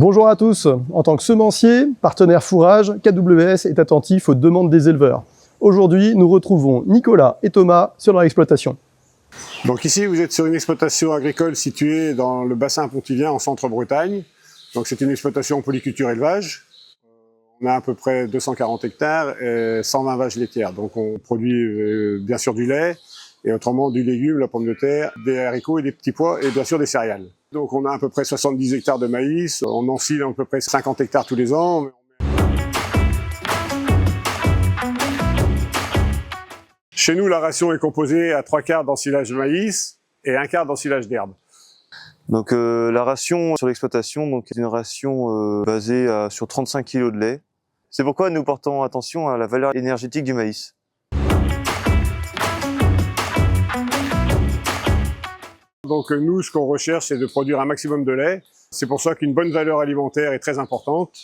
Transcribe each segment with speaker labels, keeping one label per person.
Speaker 1: Bonjour à tous. En tant que semencier, partenaire fourrage, KWS est attentif aux demandes des éleveurs. Aujourd'hui, nous retrouvons Nicolas et Thomas sur leur exploitation.
Speaker 2: Donc ici, vous êtes sur une exploitation agricole située dans le bassin pontivien en centre-Bretagne. Donc c'est une exploitation polyculture élevage. On a à peu près 240 hectares et 120 vaches laitières. Donc on produit bien sûr du lait et autrement du légume, la pomme de terre, des haricots et des petits pois et bien sûr des céréales. Donc on a à peu près 70 hectares de maïs, on enfile à peu près 50 hectares tous les ans. Chez nous, la ration est composée à 3/4 d'ensilage de maïs et 1/4 d'ensilage d'herbe.
Speaker 3: Donc la ration sur l'exploitation est une ration basée sur 35 kg de lait. C'est pourquoi nous portons attention à la valeur énergétique du maïs.
Speaker 2: Donc nous, ce qu'on recherche, c'est de produire un maximum de lait. C'est pour ça qu'une bonne valeur alimentaire est très importante.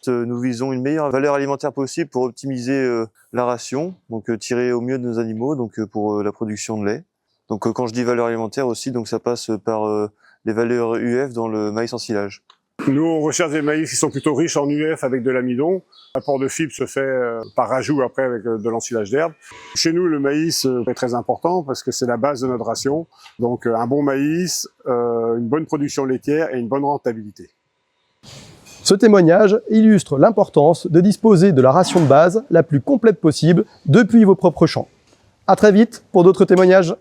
Speaker 3: Nous visons une meilleure valeur alimentaire possible pour optimiser la ration, donc tirer au mieux de nos animaux, pour la production de lait. Donc quand je dis valeur alimentaire aussi, ça passe par les valeurs UF dans le maïs en silage.
Speaker 2: Nous, on recherche des maïs qui sont plutôt riches en UF avec de l'amidon. L'apport de fibres se fait par rajout après avec de l'ensilage d'herbe. Chez nous, le maïs est très important parce que c'est la base de notre ration. Donc un bon maïs, une bonne production laitière et une bonne rentabilité.
Speaker 1: Ce témoignage illustre l'importance de disposer de la ration de base la plus complète possible depuis vos propres champs. À très vite pour d'autres témoignages.